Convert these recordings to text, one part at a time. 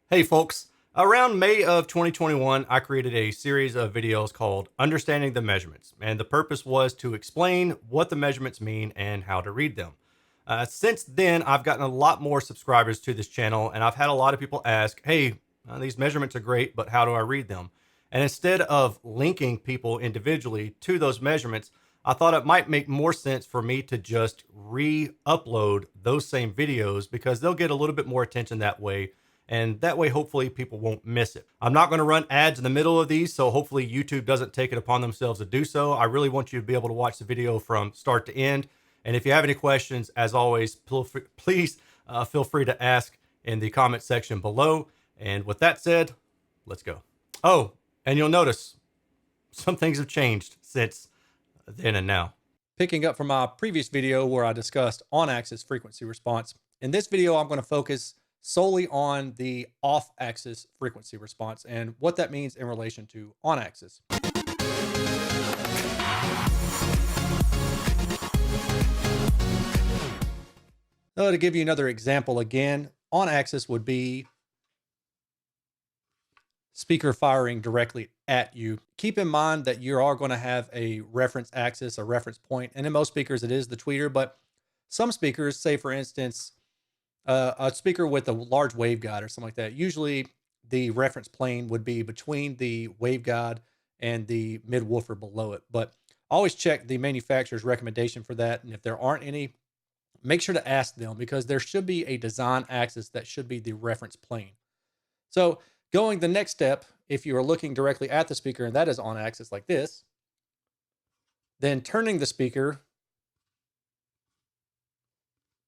Hey folks, around May of 2021, I created a series of videos called Understanding the Measurements, and the purpose was to explain what the measurements mean and how to read them. Since then, I've gotten a lot more subscribers to this channel, and I've had a lot of people ask, hey, these measurements are great, but how do I read them? And instead of linking people individually to those measurements, I thought it might make more sense for me to just re upload those same videos because they'll get a little bit more attention that way, and that way hopefully people won't miss it. I'm not going to run ads in the middle of these, so hopefully YouTube doesn't take it upon themselves to do so. I really want you to be able to watch the video from start to end, and if you have any questions, as always, please feel free to ask in the comment section below. And with that said, let's go. Oh, and you'll notice some things have changed since then and now. Picking up from my previous video where I discussed on-axis frequency response, in this video I'm going to focus solely on the off-axis frequency response and what that means in relation to on-axis. To give you another example again, on-axis would be speaker firing directly at you. Keep in mind that you are going to have a reference axis, a reference point, and in most speakers it is the tweeter, but some speakers, say for instance, a speaker with a large waveguide or something like that, usually the reference plane would be between the waveguide and the mid-woofer below it. But always check the manufacturer's recommendation for that, and if there aren't any, make sure to ask them because there should be a design axis that should be the reference plane. So going the next step, if you are looking directly at the speaker and that is on axis like this, then turning the speaker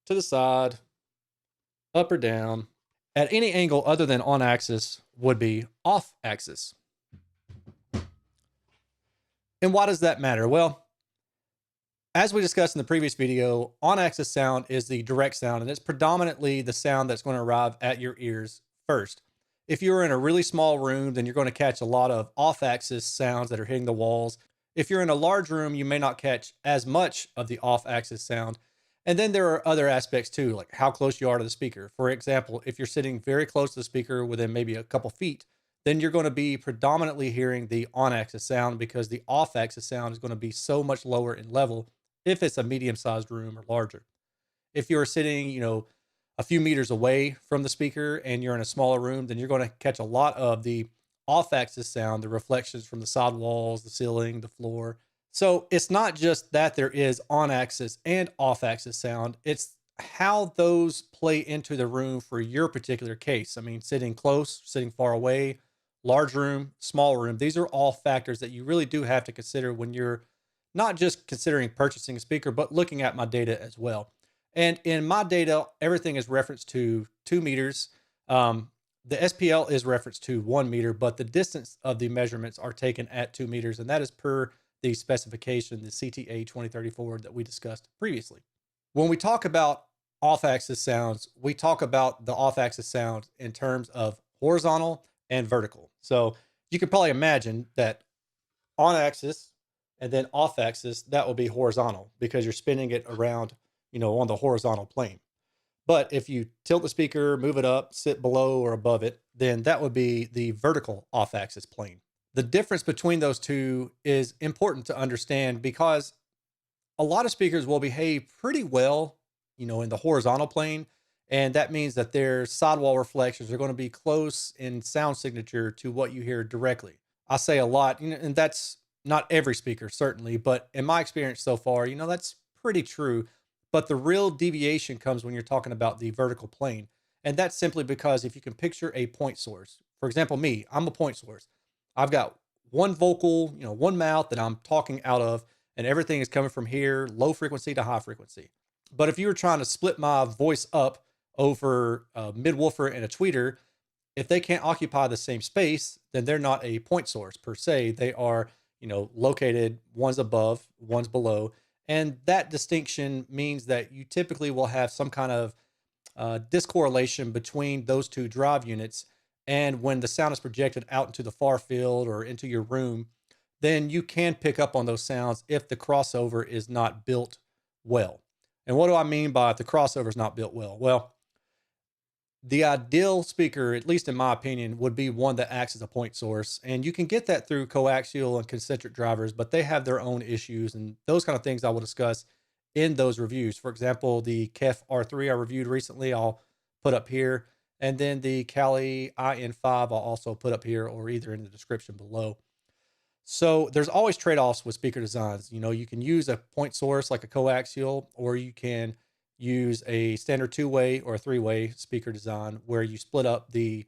to the side, up or down, at any angle other than on axis would be off axis. And why does that matter? Well, as we discussed in the previous video, on axis sound is the direct sound, and it's predominantly the sound that's going to arrive at your ears first. If you're in a really small room, then you're going to catch a lot of off axis sounds that are hitting the walls. If you're in a large room, you may not catch as much of the off axis sound. And then there are other aspects too, like how close you are to the speaker. For example, if you're sitting very close to the speaker within maybe a couple feet, then you're going to be predominantly hearing the on-axis sound because the off-axis sound is going to be so much lower in level if it's a medium-sized room or larger. If you're sitting, a few meters away from the speaker and you're in a smaller room, then you're going to catch a lot of the off-axis sound, the reflections from the side walls, the ceiling, the floor. So it's not just that there is on-axis and off-axis sound, it's how those play into the room for your particular case. I mean, sitting close, sitting far away, large room, small room, these are all factors that you really do have to consider when you're not just considering purchasing a speaker, but looking at my data as well. And in my data, everything is referenced to 2 meters. The SPL is referenced to 1 meter, but the distance of the measurements are taken at 2 meters, and that is per the specification, the CTA 2034 that we discussed previously. When we talk about off-axis sounds, we talk about the off-axis sound in terms of horizontal and vertical. So you could probably imagine that on-axis and then off-axis, that will be horizontal because you're spinning it around, on the horizontal plane. But if you tilt the speaker, move it up, sit below or above it, then that would be the vertical off-axis plane. The difference between those two is important to understand because a lot of speakers will behave pretty well, in the horizontal plane. And that means that their sidewall reflections are going to be close in sound signature to what you hear directly. I say a lot, and that's not every speaker, certainly, but in my experience so far, that's pretty true. But the real deviation comes when you're talking about the vertical plane. And that's simply because if you can picture a point source, for example, me, I'm a point source. I've got one vocal, one mouth that I'm talking out of, and everything is coming from here, low frequency to high frequency. But if you were trying to split my voice up over a mid-woofer and a tweeter, if they can't occupy the same space, then they're not a point source per se. They are, located, one's above, one's below. And that distinction means that you typically will have some kind of discorrelation between those two drive units. And when the sound is projected out into the far field or into your room, then you can pick up on those sounds if the crossover is not built well. And what do I mean by if the crossover is not built well? Well, The ideal speaker, at least in my opinion, would be one that acts as a point source. And you can get that through coaxial and concentric drivers, but they have their own issues. And those kind of things I will discuss in those reviews. For example, the KEF R3 I reviewed recently, I'll put up here. And then the Kali IN5 I'll also put up here or either in the description below. So there's always trade-offs with speaker designs. You know, you can use a point source like a coaxial, or you can use a standard two-way or a three-way speaker design where you split up the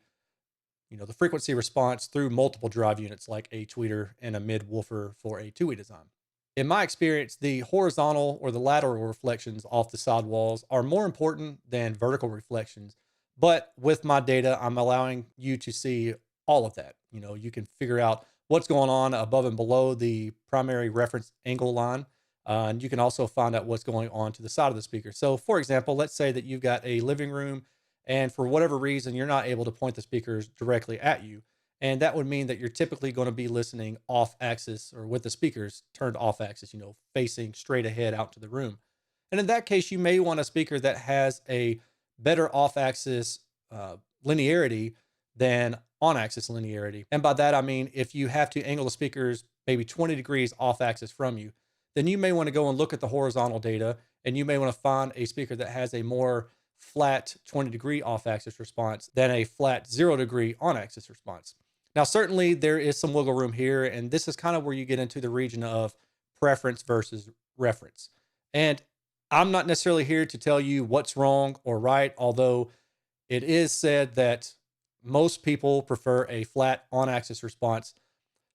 frequency response through multiple drive units like a tweeter and a mid woofer for a two-way design. In my experience, the horizontal or the lateral reflections off the side walls are more important than vertical reflections. But with my data, I'm allowing you to see all of that. You know, you can figure out what's going on above and below the primary reference angle line. And you can also find out what's going on to the side of the speaker. So, for example, let's say that you've got a living room, and for whatever reason, you're not able to point the speakers directly at you. And that would mean that you're typically going to be listening off axis or with the speakers turned off axis, facing straight ahead out to the room. And in that case, you may want a speaker that has a better off axis linearity than on axis linearity. And by that, I mean, if you have to angle the speakers maybe 20 degrees off axis from you, then you may want to go and look at the horizontal data, and you may want to find a speaker that has a more flat 20-degree off axis response than a flat 0-degree on axis response. Now, certainly there is some wiggle room here, and this is kind of where you get into the region of preference versus reference. And I'm not necessarily here to tell you what's wrong or right, although it is said that most people prefer a flat on axis response.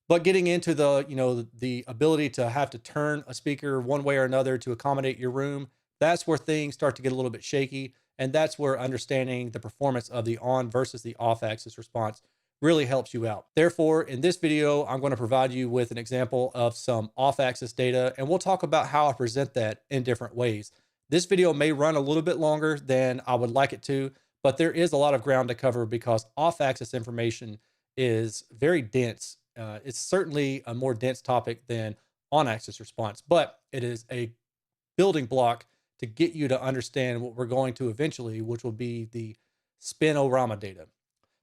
But getting into the ability to have to turn a speaker one way or another to accommodate your room, that's where things start to get a little bit shaky. And that's where understanding the performance of the on versus the off axis response really helps you out. Therefore, in this video, I'm going to provide you with an example of some off axis data, and we'll talk about how I present that in different ways. This video may run a little bit longer than I would like it to, but there is a lot of ground to cover because off axis information is very dense. It's certainly a more dense topic than on axis response, but it is a building block to get you to understand what we're going to eventually, which will be the spinorama data.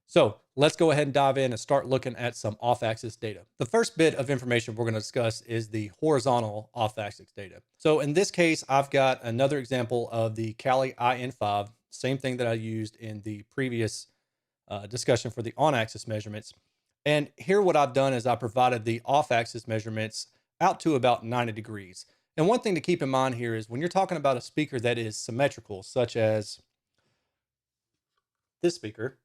So let's go ahead and dive in and start looking at some off-axis data. The first bit of information we're going to discuss is the horizontal off-axis data. So in this case, I've got another example of the Kali IN5, same thing that I used in the previous discussion for the on-axis measurements. And here what I've done is I provided the off-axis measurements out to about 90 degrees. And one thing to keep in mind here is when you're talking about a speaker that is symmetrical, such as this speaker,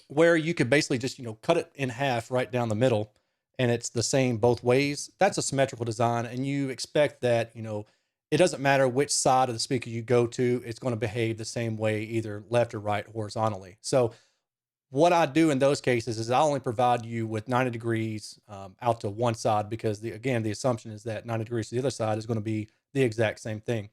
where you could basically just, cut it in half right down the middle and it's the same both ways, that's a symmetrical design. And you expect that, it doesn't matter which side of the speaker you go to, it's going to behave the same way, either left or right horizontally. So what I do in those cases is I only provide you with 90 degrees out to one side because the assumption is that 90 degrees to the other side is going to be the exact same thing.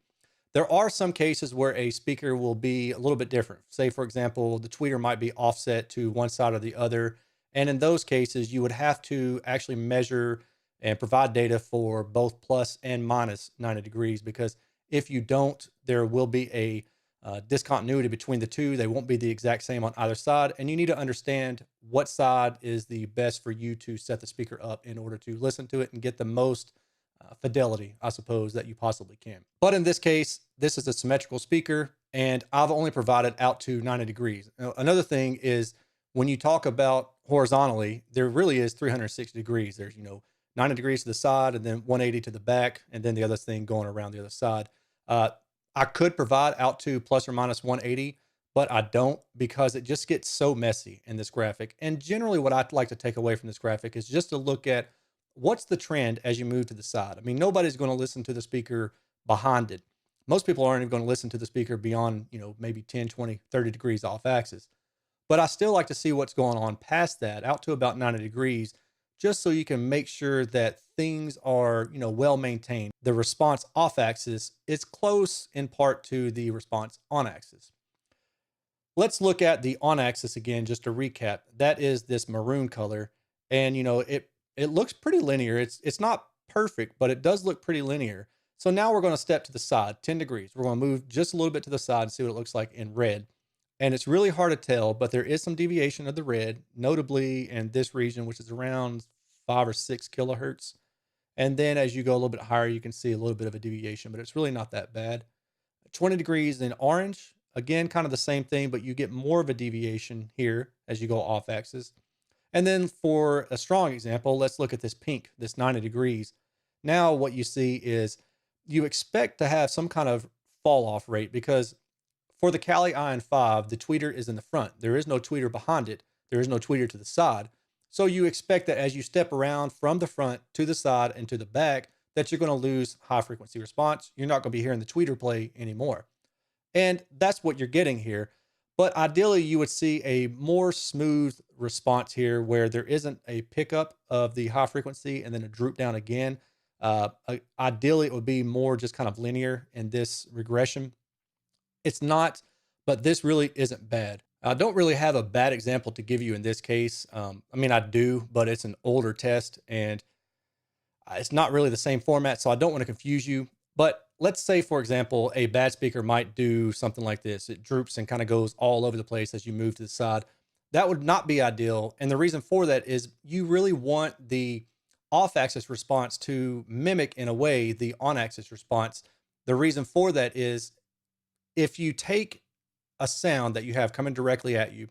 There are some cases where a speaker will be a little bit different. Say, for example, the tweeter might be offset to one side or the other. And in those cases, you would have to actually measure and provide data for both plus and minus 90 degrees, because if you don't, there will be a discontinuity between the two. They won't be the exact same on either side. And you need to understand what side is the best for you to set the speaker up in order to listen to it and get the most fidelity, I suppose, that you possibly can. But in this case, this is a symmetrical speaker, and I've only provided out to 90 degrees. Now, another thing is when you talk about horizontally, there really is 360 degrees. There's, 90 degrees to the side and then 180 to the back, and then the other thing going around the other side. I could provide out to plus or minus 180, but I don't because it just gets so messy in this graphic. And generally what I'd like to take away from this graphic is just to look at what's the trend as you move to the side. I mean, nobody's going to listen to the speaker behind it. Most people aren't even going to listen to the speaker beyond, maybe 10, 20, 30 degrees off axis. But I still like to see what's going on past that out to about 90 degrees, just so you can make sure that things are, well maintained. The response off axis is close in part to the response on axis. Let's look at the on axis again, just to recap. That is this maroon color. And, it looks pretty linear. It's not perfect, but it does look pretty linear. So now we're going to step to the side, 10 degrees. We're going to move just a little bit to the side and see what it looks like in red. And it's really hard to tell, but there is some deviation of the red, notably in this region, which is around 5 or 6 kilohertz. And then as you go a little bit higher, you can see a little bit of a deviation, but it's really not that bad. 20 degrees in orange, again, kind of the same thing, but you get more of a deviation here as you go off axis. And then for a strong example, let's look at this pink, this 90 degrees. Now what you see is you expect to have some kind of fall off rate because for the Kali Ion 5, the tweeter is in the front. There is no tweeter behind it. There is no tweeter to the side. So you expect that as you step around from the front to the side and to the back, that you're going to lose high frequency response. You're not going to be hearing the tweeter play anymore. And that's what you're getting here. But ideally, you would see a more smooth response here where there isn't a pickup of the high frequency and then a droop down again. Ideally, it would be more just kind of linear in this regression. It's not, but this really isn't bad. I don't really have a bad example to give you in this case. I mean, I do, but it's an older test and it's not really the same format, so I don't want to confuse you. But let's say, for example, a bad speaker might do something like this. It droops and kind of goes all over the place as you move to the side. That would not be ideal. And the reason for that is you really want the off-axis response to mimic, in a way, the on-axis response. The reason for that is if you take a sound that you have coming directly at you,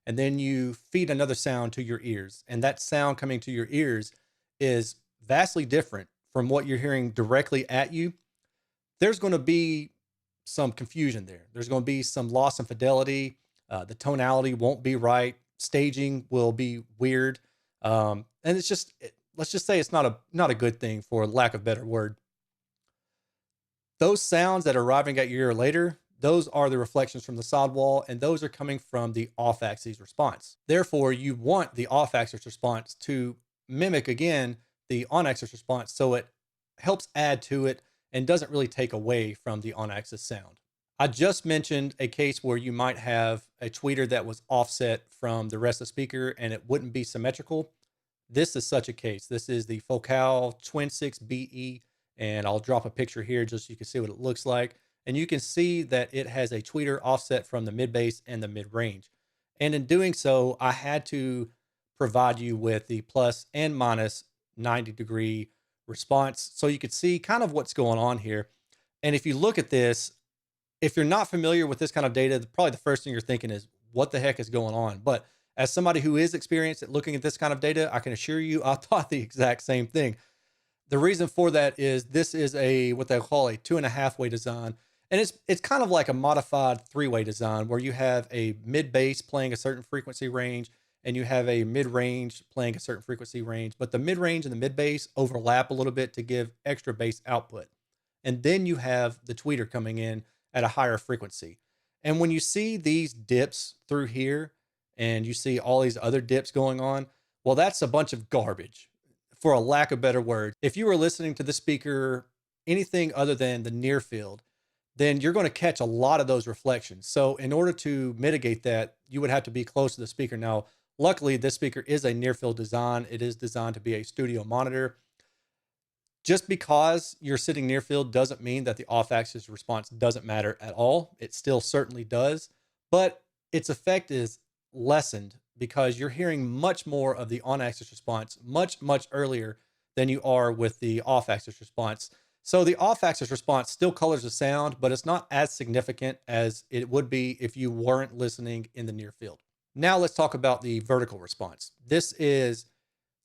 and then you feed another sound to your ears, and that sound coming to your ears is vastly different from what you're hearing directly at you, there's going to be some confusion there. There's going to be some loss in fidelity. The tonality won't be right. Staging will be weird. And it's just, let's just say it's not a good thing, for lack of a better word. Those sounds that are arriving at your ear later, those are the reflections from the sidewall, and those are coming from the off-axis response. Therefore, you want the off-axis response to mimic, again, the on-axis response, so it helps add to it and doesn't really take away from the on-axis sound. I just mentioned a case where you might have a tweeter that was offset from the rest of the speaker and it wouldn't be symmetrical. This is such a case. This is the Focal Twin 6BE, and I'll drop a picture here just so you can see what it looks like. And you can see that it has a tweeter offset from the mid bass and the mid range. And in doing so, I had to provide you with the plus and minus 90-degree response so you could see kind of what's going on here. And if you look at this, if you're not familiar with this kind of data, probably the first thing you're thinking is, what the heck is going on? But as somebody who is experienced at looking at this kind of data, I can assure you I thought the exact same thing. The reason for that is this is what they call a 2.5-way design. And it's kind of like a modified 3-way design where you have a mid bass playing a certain frequency range and you have a mid range playing a certain frequency range, but the mid range and the mid bass overlap a little bit to give extra bass output. And then you have the tweeter coming in at a higher frequency. And when you see these dips through here and you see all these other dips going on, well, that's a bunch of garbage, for a lack of better word. If you were listening to the speaker anything other than the near field, then you're going to catch a lot of those reflections. So in order to mitigate that, you would have to be close to the speaker. Now, luckily, this speaker is a near field design. It is designed to be a studio monitor. Just because you're sitting near field doesn't mean that the off-axis response doesn't matter at all. It still certainly does, but its effect is lessened because you're hearing much more of the on-axis response much, much earlier than you are with the off-axis response. So the off-axis response still colors the sound, but it's not as significant as it would be if you weren't listening in the near field. Now let's talk about the vertical response. This is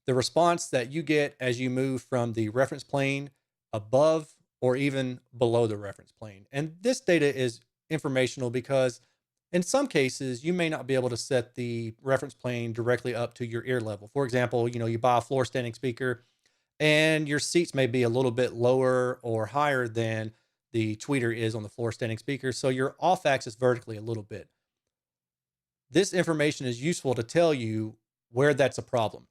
the response that you get as you move from the reference plane above or even below the reference plane. And this data is informational because in some cases, you may not be able to set the reference plane directly up to your ear level. For example, you buy a floor standing speaker and your seats may be a little bit lower or higher than the tweeter is on the floor standing speaker. So you're off axis vertically a little bit. This information is useful to tell you where that's a problem.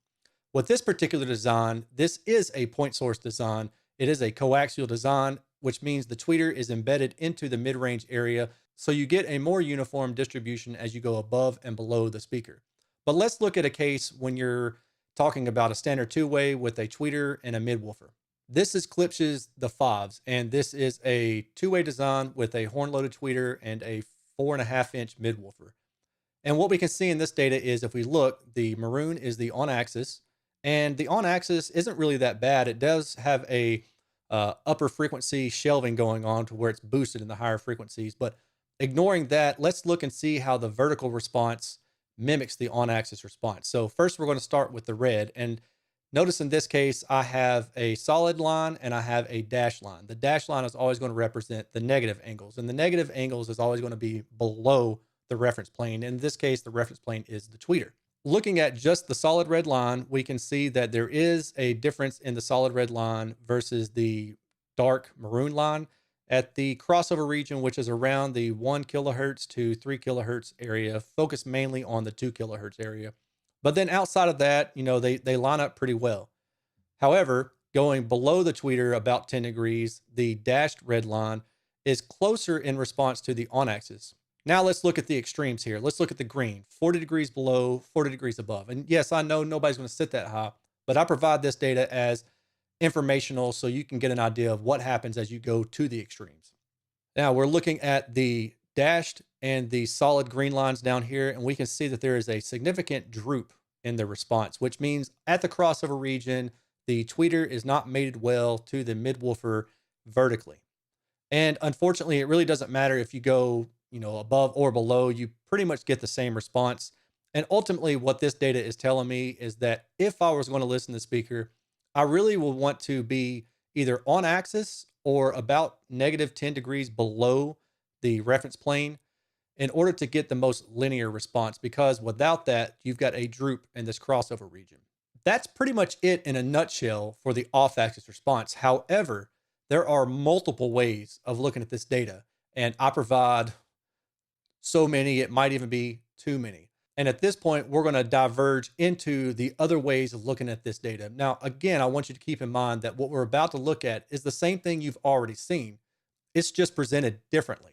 With this particular design, this is a point source design. It is a coaxial design, which means the tweeter is embedded into the mid-range area. So you get a more uniform distribution as you go above and below the speaker. But let's look at a case when you're talking about a standard 2-way with a tweeter and a mid-woofer. This is Klipsch's The Fives, and this is a 2-way design with a horn-loaded tweeter and a 4.5-inch midwoofer. And what we can see in this data is if we look, the maroon is the on axis, and the on axis isn't really that bad. It does have a upper frequency shelving going on to where it's boosted in the higher frequencies. But ignoring that, let's look and see how the vertical response mimics the on axis response. So first we're going to start with the red, and notice in this case, I have a solid line and I have a dashed line. The dashed line is always going to represent the negative angles, and the negative angles is always going to be below the reference plane. In this case, the reference plane is the tweeter. Looking at just the solid red line, we can see that there is a difference in the solid red line versus the dark maroon line at the crossover region, which is around the 1 kilohertz to 3 kilohertz area, focused mainly on the 2 kilohertz area. But then outside of that, they line up pretty well. However, going below the tweeter about 10 degrees, the dashed red line is closer in response to the on axis. Now let's look at the extremes here. Let's look at the green, 40 degrees below, 40 degrees above. And yes, I know nobody's going to sit that high, but I provide this data as informational so you can get an idea of what happens as you go to the extremes. Now we're looking at the dashed and the solid green lines down here, and we can see that there is a significant droop in the response, which means at the crossover region, the tweeter is not mated well to the midwoofer vertically. And unfortunately, it really doesn't matter if you go above or below, you pretty much get the same response. And ultimately, what this data is telling me is that if I was going to listen to the speaker, I really will want to be either on axis or about negative 10 degrees below the reference plane in order to get the most linear response, because without that, you've got a droop in this crossover region. That's pretty much it in a nutshell for the off-axis response. However, there are multiple ways of looking at this data, and I provide so many, it might even be too many. And at this point, we're going to diverge into the other ways of looking at this data. Now, again, I want you to keep in mind that what we're about to look at is the same thing you've already seen. It's just presented differently.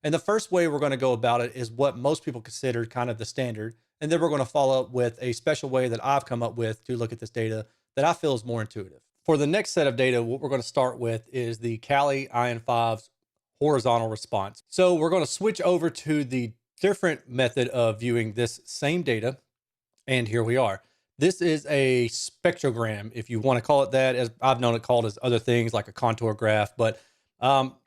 And the first way we're going to go about it is what most people consider kind of the standard. And then we're going to follow up with a special way that I've come up with to look at this data that I feel is more intuitive. For the next set of data, what we're going to start with is the Kali IN5's horizontal response. So we're going to switch over to the different method of viewing this same data. And here we are. This is a spectrogram, if you want to call it that, as I've known it called as other things like a contour graph. But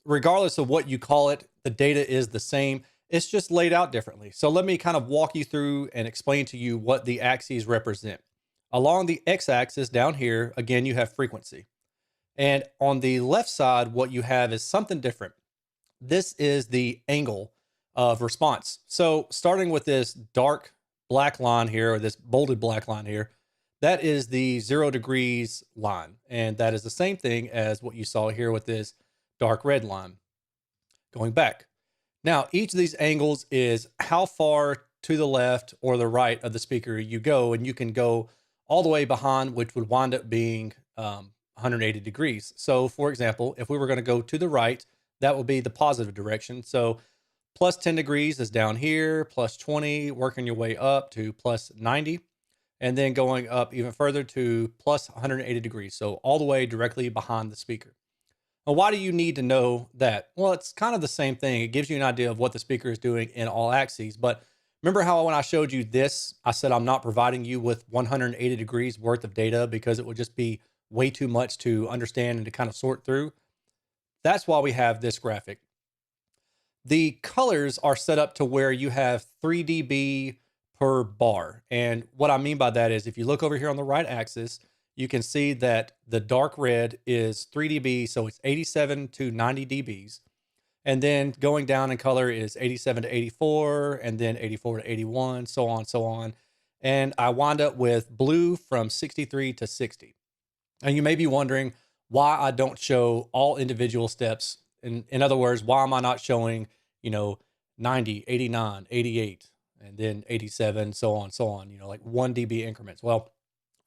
regardless of what you call it, the data is the same. It's just laid out differently. So let me kind of walk you through and explain to you what the axes represent. Along the x-axis down here, again, you have frequency. And on the left side, what you have is something different. This is the angle of response. So starting with this dark black line here, or this bolded black line here, that is the 0 degrees line. And that is the same thing as what you saw here with this dark red line. Going back. Now, each of these angles is how far to the left or the right of the speaker you go, and you can go all the way behind, which would wind up being 180 degrees. So for example, if we were going to go to the right, that would be the positive direction. So plus 10 degrees is down here, plus 20, working your way up to plus 90, and then going up even further to plus 180 degrees. So all the way directly behind the speaker. Now, why do you need to know that? Well, it's kind of the same thing. It gives you an idea of what the speaker is doing in all axes. But remember how when I showed you this, I said I'm not providing you with 180 degrees worth of data because it would just be way too much to understand and to kind of sort through? That's why we have this graphic. The colors are set up to where you have 3 dB per bar. And what I mean by that is if you look over here on the right axis, you can see that the dark red is 3 dB, so it's 87 to 90 dBs. And then going down in color is 87 to 84, and then 84 to 81, so on, so on. And I wind up with blue from 63 to 60. And you may be wondering why I don't show all individual steps. In other words, why am I not showing, 90, 89, 88, and then 87, so on, so on, like 1 dB increments? Well,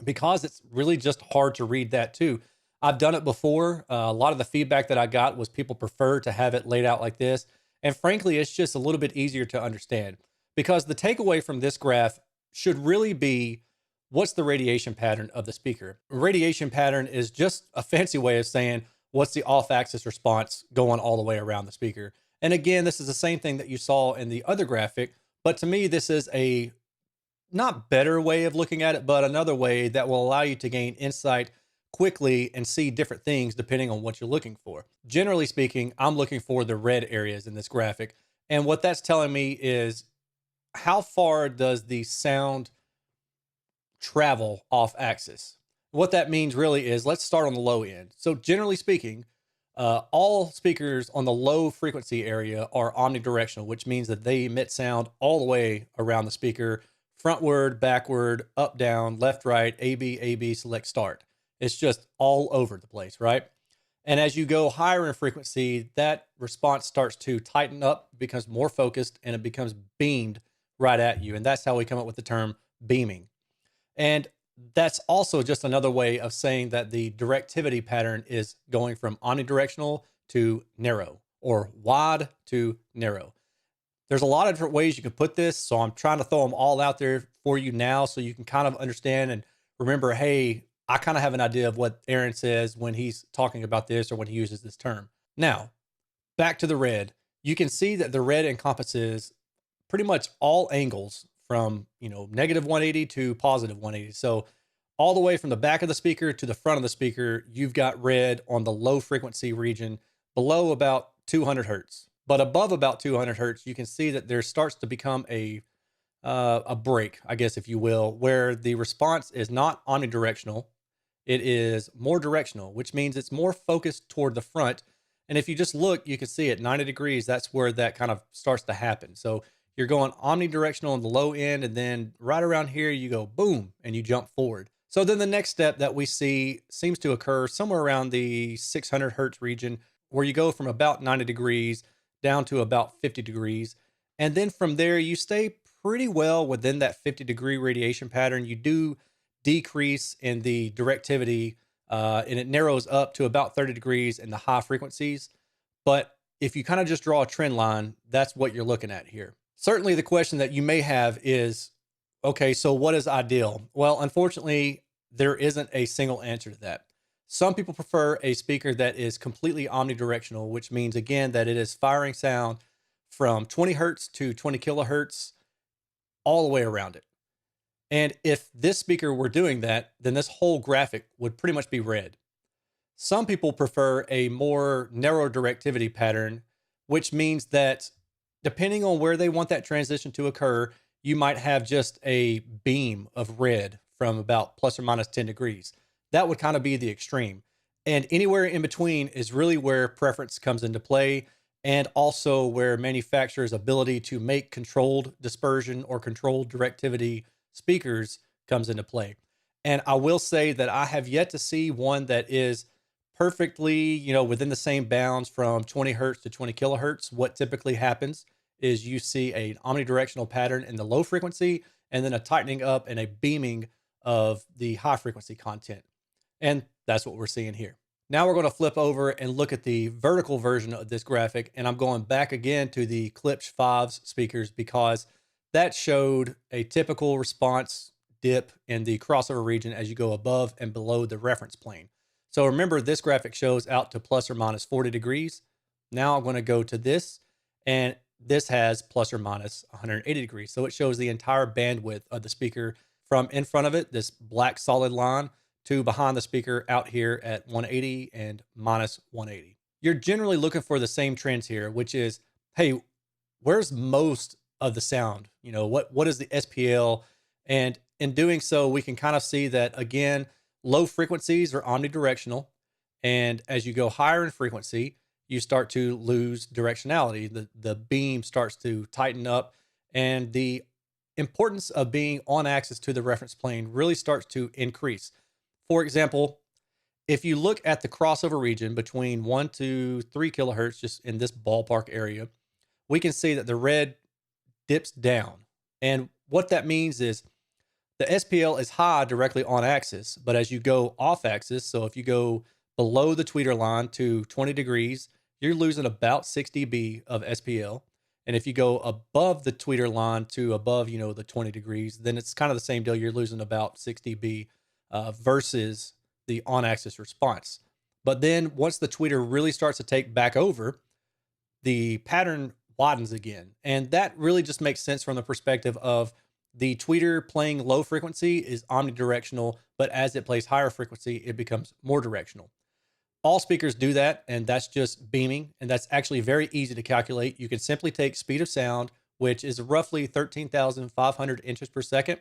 because it's really just hard to read that too. I've done it before. A lot of the feedback that I got was people prefer to have it laid out like this. And frankly, it's just a little bit easier to understand because the takeaway from this graph should really be what's the radiation pattern of the speaker. Radiation pattern is just a fancy way of saying what's the off-axis response going all the way around the speaker. And again, this is the same thing that you saw in the other graphic, but to me, this is a not better way of looking at it, but another way that will allow you to gain insight quickly and see different things depending on what you're looking for. Generally speaking, I'm looking for the red areas in this graphic. And what that's telling me is how far does the sound travel off axis? What that means really is, let's start on the low end. So generally speaking, all speakers on the low frequency area are omnidirectional, which means that they emit sound all the way around the speaker, frontward, backward, up, down, left, right, A, B, select, start. It's just all over the place, right? And as you go higher in frequency, that response starts to tighten up, becomes more focused, and it becomes beamed right at you. And that's how we come up with the term beaming. And that's also just another way of saying that the directivity pattern is going from omnidirectional to narrow, or wide to narrow. There's a lot of different ways you can put this, so I'm trying to throw them all out there for you now so you can kind of understand and remember, hey, I kind of have an idea of what Erin says when he's talking about this or when he uses this term. Now, back to the red. You can see that the red encompasses pretty much all angles from, negative 180 to positive 180. So all the way from the back of the speaker to the front of the speaker, you've got red on the low frequency region below about 200 hertz. But above about 200 hertz, you can see that there starts to become a break, I guess, if you will, where the response is not omnidirectional. It is more directional, which means it's more focused toward the front. And if you just look, you can see at 90 degrees, that's where that kind of starts to happen. So you're going omnidirectional on the low end, and then right around here, you go boom, and you jump forward. So then the next step that we see seems to occur somewhere around the 600 hertz region, where you go from about 90 degrees down to about 50 degrees. And then from there, you stay pretty well within that 50-degree radiation pattern. You do decrease in the directivity, and it narrows up to about 30 degrees in the high frequencies. But if you kind of just draw a trend line, that's what you're looking at here. Certainly the question that you may have is, okay, so what is ideal? Well, unfortunately, there isn't a single answer to that. Some people prefer a speaker that is completely omnidirectional, which means, again, that it is firing sound from 20 hertz to 20 kilohertz all the way around it. And if this speaker were doing that, then this whole graphic would pretty much be red. Some people prefer a more narrow directivity pattern, which means that depending on where they want that transition to occur, you might have just a beam of red from about plus or minus 10 degrees. That would kind of be the extreme. And anywhere in between is really where preference comes into play, and also where manufacturers' ability to make controlled dispersion or controlled directivity speakers comes into play. And I will say that I have yet to see one that is perfectly, within the same bounds from 20 hertz to 20 kilohertz. What typically happens is you see an omnidirectional pattern in the low frequency, and then a tightening up and a beaming of the high frequency content. And that's what we're seeing here. Now we're going to flip over and look at the vertical version of this graphic. And I'm going back again to the Klipsch 5s speakers, because that showed a typical response dip in the crossover region as you go above and below the reference plane. So remember, this graphic shows out to plus or minus 40 degrees. Now I'm going to go to this, and this has plus or minus 180 degrees. So it shows the entire bandwidth of the speaker from in front of it, this black solid line, to behind the speaker out here at 180 and minus 180. You're generally looking for the same trends here, which is, hey, where's most of the sound? What is the SPL? And in doing so, we can kind of see that, again, low frequencies are omnidirectional. And as you go higher in frequency, you start to lose directionality. The beam starts to tighten up, and the importance of being on axis to the reference plane really starts to increase. For example, if you look at the crossover region between 1 to 3 kilohertz, just in this ballpark area, we can see that the red dips down. And what that means is the SPL is high directly on axis, but as you go off axis, so if you go below the tweeter line to 20 degrees, you're losing about 6 dB of SPL. And if you go above the tweeter line to above, the 20 degrees, then it's kind of the same deal. You're losing about 6 dB versus the on-axis response. But then once the tweeter really starts to take back over, the pattern widens again. And that really just makes sense from the perspective of the tweeter playing low frequency is omnidirectional, but as it plays higher frequency, it becomes more directional. All speakers do that, and that's just beaming, and that's actually very easy to calculate. You can simply take speed of sound, which is roughly 13,500 inches per second,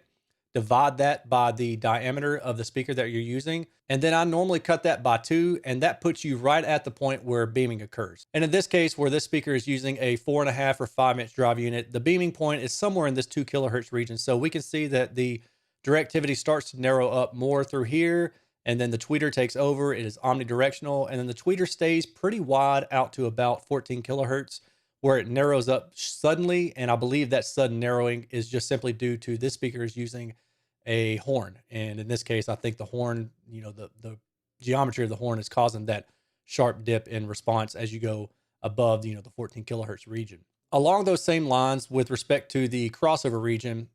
divide that by the diameter of the speaker that you're using, and then I normally cut that by 2, and that puts you right at the point where beaming occurs. And in this case, where this speaker is using a 4.5 or 5-inch drive unit, the beaming point is somewhere in this 2 kilohertz region. So we can see that the directivity starts to narrow up more through here, and then the tweeter takes over. It is omnidirectional, and then the tweeter stays pretty wide out to about 14 kilohertz, where it narrows up suddenly. And I believe that sudden narrowing is just simply due to this speaker is using a horn. And in this case, I think the horn, the geometry of the horn is causing that sharp dip in response as you go above, the 14 kilohertz region. Along those same lines, with respect to the crossover region,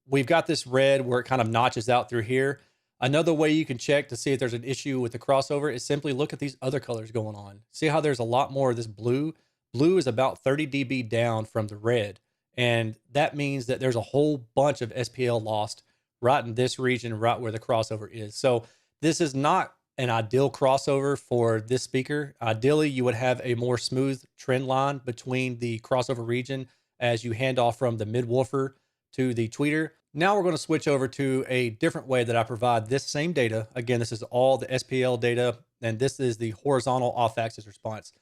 we've got this red where it kind of notches out through here. Another way you can check to see if there's an issue with the crossover is simply look at these other colors going on. See how there's a lot more of this blue? Blue is about 30 dB down from the red. And that means that there's a whole bunch of SPL lost right in this region, right where the crossover is. So this is not an ideal crossover for this speaker. Ideally, you would have a more smooth trend line between the crossover region as you hand off from the mid-woofer to the tweeter. Now we're going to switch over to a different way that I provide this same data. Again, this is all the SPL data, and this is the horizontal off-axis response.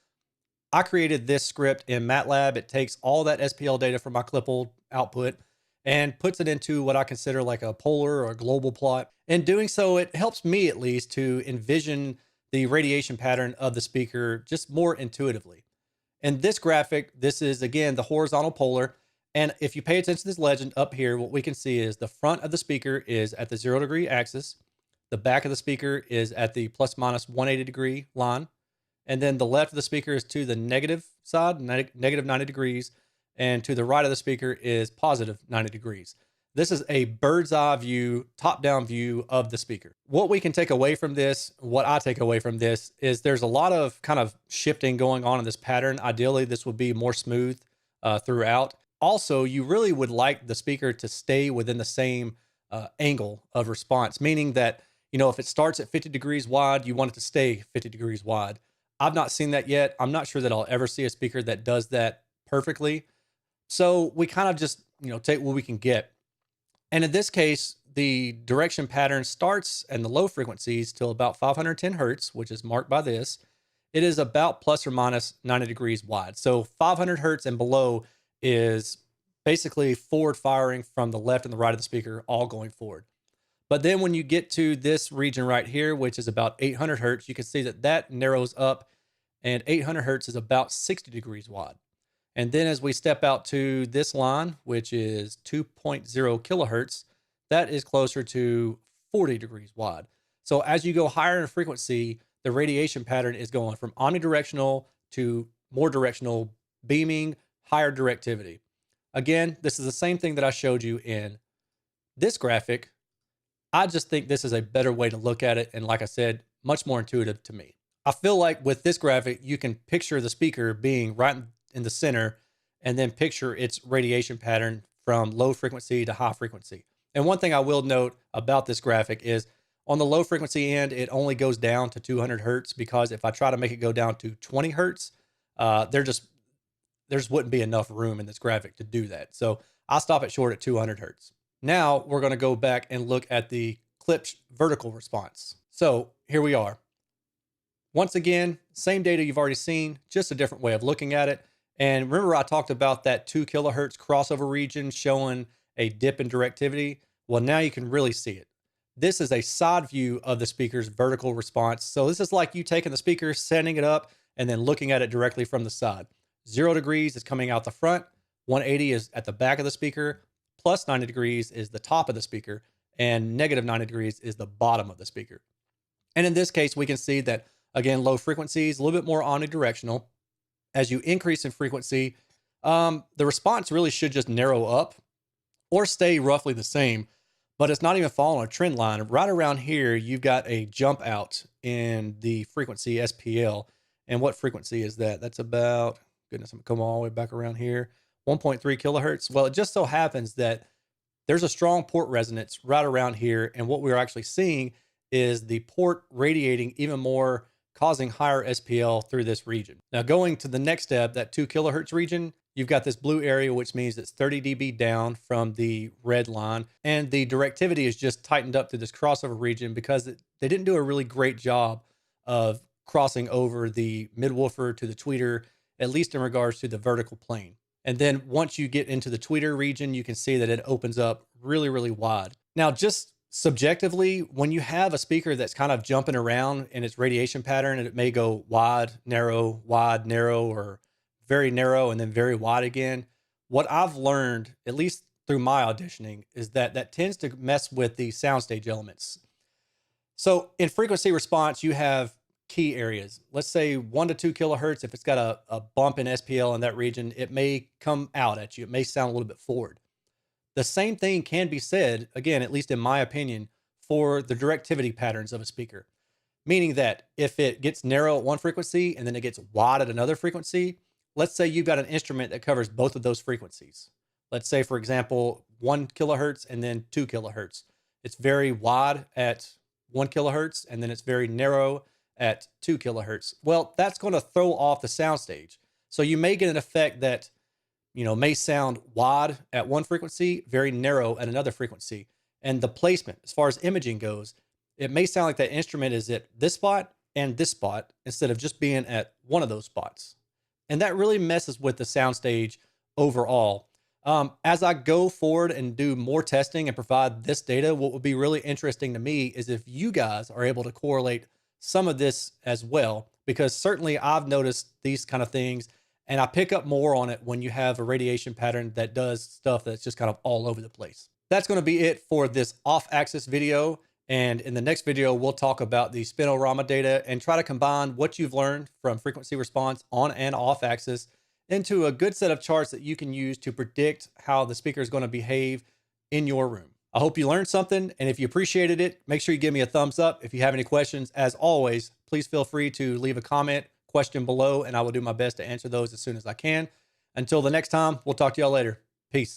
I created this script in MATLAB. It takes all that SPL data from my clipboard output and puts it into what I consider like a polar or a global plot. In doing so, it helps me at least to envision the radiation pattern of the speaker just more intuitively. In this graphic, this is again the horizontal polar. And if you pay attention to this legend up here, what we can see is the front of the speaker is at the 0 degree axis. The back of the speaker is at the plus minus 180 degree line. And then the left of the speaker is to the negative side, negative 90 degrees. And to the right of the speaker is positive 90 degrees. This is a bird's eye view, top-down view of the speaker. What we can take away from this, what I take away from this, is there's a lot of kind of shifting going on in this pattern. Ideally, this would be more smooth throughout. Also, you really would like the speaker to stay within the same angle of response, meaning that, if it starts at 50 degrees wide, you want it to stay 50 degrees wide. I've not seen that yet. I'm not sure that I'll ever see a speaker that does that perfectly. So we kind of just, take what we can get. And in this case, the direction pattern starts in the low frequencies till about 510 hertz, which is marked by this. It is about plus or minus 90 degrees wide. So 500 hertz and below is basically forward firing from the left and the right of the speaker, all going forward. But then when you get to this region right here, which is about 800 hertz, you can see that that narrows up, and 800 hertz is about 60 degrees wide. And then as we step out to this line, which is 2.0 kilohertz, that is closer to 40 degrees wide. So as you go higher in frequency, the radiation pattern is going from omnidirectional to more directional, beaming, higher directivity. Again, this is the same thing that I showed you in this graphic. I just think this is a better way to look at it. And like I said, much more intuitive to me. I feel like with this graphic, you can picture the speaker being right in the center and then picture its radiation pattern from low frequency to high frequency. And one thing I will note about this graphic is on the low frequency end, it only goes down to 200 hertz, because if I try to make it go down to 20 hertz, there just wouldn't be enough room in this graphic to do that. So I'll stop it short at 200 hertz. Now we're going to go back and look at the clipped vertical response. So here we are. Once again, same data you've already seen, just a different way of looking at it. And remember I talked about that 2 kilohertz crossover region showing a dip in directivity? Well, now you can really see it. This is a side view of the speaker's vertical response. So this is like you taking the speaker, setting it up, and then looking at it directly from the side. 0 degrees is coming out the front, 180 is at the back of the speaker, plus 90 degrees is the top of the speaker, and negative 90 degrees is the bottom of the speaker. And in this case, we can see that, again, low frequencies, a little bit more omnidirectional. As you increase in frequency, the response really should just narrow up or stay roughly the same, but it's not even following a trend line. Right around here, you've got a jump out in the frequency SPL. And what frequency is that? That's about goodness, I'm gonna come all the way back around here. 1.3 kilohertz. Well, it just so happens that there's a strong port resonance right around here. And what we're actually seeing is the port radiating even more, causing higher SPL through this region. Now, going to the next step, that 2 kilohertz region, you've got this blue area, which means it's 30 dB down from the red line. And the directivity is just tightened up to this crossover region because they didn't do a really great job of crossing over the midwoofer to the tweeter, at least in regards to the vertical plane. And then once you get into the tweeter region, you can see that it opens up really, really wide. Now, just subjectively, when you have a speaker that's kind of jumping around in its radiation pattern, and it may go wide, narrow, or very narrow, and then very wide again, what I've learned, at least through my auditioning, is that that tends to mess with the soundstage elements. So in frequency response, you have key areas. Let's say 1 to 2 kilohertz. If it's got a bump in SPL in that region, it may come out at you. It may sound a little bit forward. The same thing can be said, again, at least in my opinion, for the directivity patterns of a speaker. Meaning that if it gets narrow at one frequency and then it gets wide at another frequency, let's say you've got an instrument that covers both of those frequencies. Let's say, for example, 1 kilohertz and then 2 kilohertz. It's very wide at 1 kilohertz and then it's very narrow at 2 kilohertz. Well, that's going to throw off the soundstage. So you may get an effect that, may sound wide at one frequency, very narrow at another frequency. And the placement, as far as imaging goes, it may sound like that instrument is at this spot and this spot instead of just being at one of those spots. And that really messes with the soundstage overall. As I go forward and do more testing and provide this data, what would be really interesting to me is if you guys are able to correlate some of this as well, because certainly I've noticed these kind of things and I pick up more on it when you have a radiation pattern that does stuff that's just kind of all over the place. That's going to be it for this off-axis video. And in the next video, we'll talk about the spinorama data and try to combine what you've learned from frequency response on and off axis into a good set of charts that you can use to predict how the speaker is going to behave in your room. I hope you learned something, and if you appreciated it, make sure you give me a thumbs up. If you have any questions, as always, please feel free to leave a question below, and I will do my best to answer those as soon as I can. Until the next time, we'll talk to y'all later. Peace.